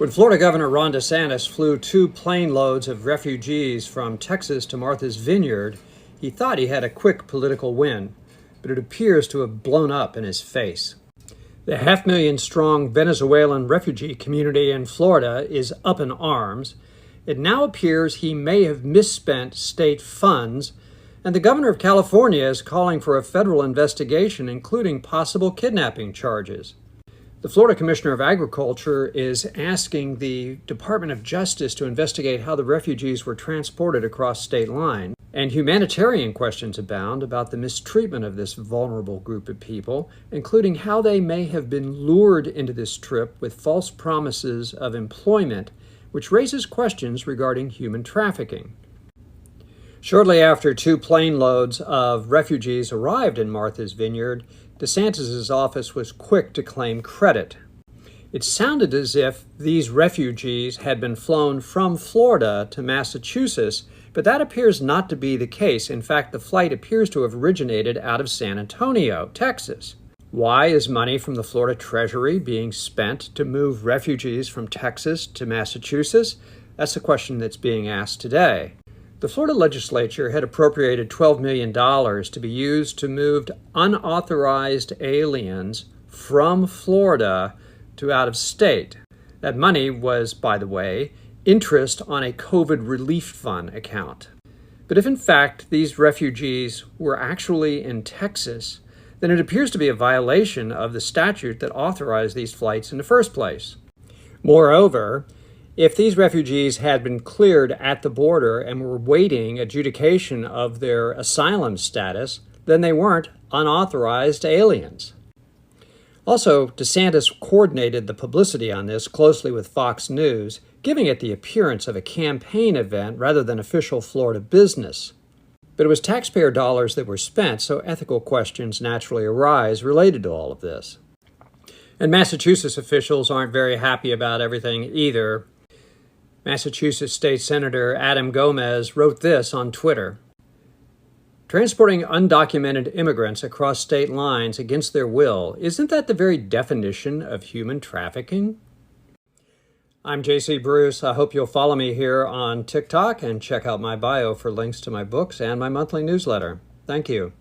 When Florida Governor Ron DeSantis flew 2 plane loads of refugees from Texas to Martha's Vineyard, he thought he had a quick political win, but it appears to have blown up in his face. The 500,000-strong Venezuelan refugee community in Florida is up in arms. It now appears he may have misspent state funds, and the governor of California is calling for a federal investigation, including possible kidnapping charges. The Florida Commissioner of Agriculture is asking the Department of Justice to investigate how the refugees were transported across state lines, and humanitarian questions abound about the mistreatment of this vulnerable group of people, including how they may have been lured into this trip with false promises of employment, which raises questions regarding human trafficking. Shortly after 2 plane loads of refugees arrived in Martha's Vineyard, DeSantis' office was quick to claim credit. It sounded as if these refugees had been flown from Florida to Massachusetts, but that appears not to be the case. In fact, the flight appears to have originated out of San Antonio, Texas. Why is money from the Florida Treasury being spent to move refugees from Texas to Massachusetts? That's the question that's being asked today. The Florida legislature had appropriated $12 million to be used to move unauthorized aliens from Florida to out of state. That money was, by the way, interest on a COVID relief fund account. But if in fact these refugees were actually in Texas, then it appears to be a violation of the statute that authorized these flights in the first place. Moreover, if these refugees had been cleared at the border and were waiting adjudication of their asylum status, then they weren't unauthorized aliens. Also, DeSantis coordinated the publicity on this closely with Fox News, giving it the appearance of a campaign event rather than official Florida business. But it was taxpayer dollars that were spent, so ethical questions naturally arise related to all of this. And Massachusetts officials aren't very happy about everything either. Massachusetts State Senator Adam Gomez wrote this on Twitter: "Transporting undocumented immigrants across state lines against their will, isn't that the very definition of human trafficking?" I'm J.C. Bruce. I hope you'll follow me here on TikTok and check out my bio for links to my books and my monthly newsletter. Thank you.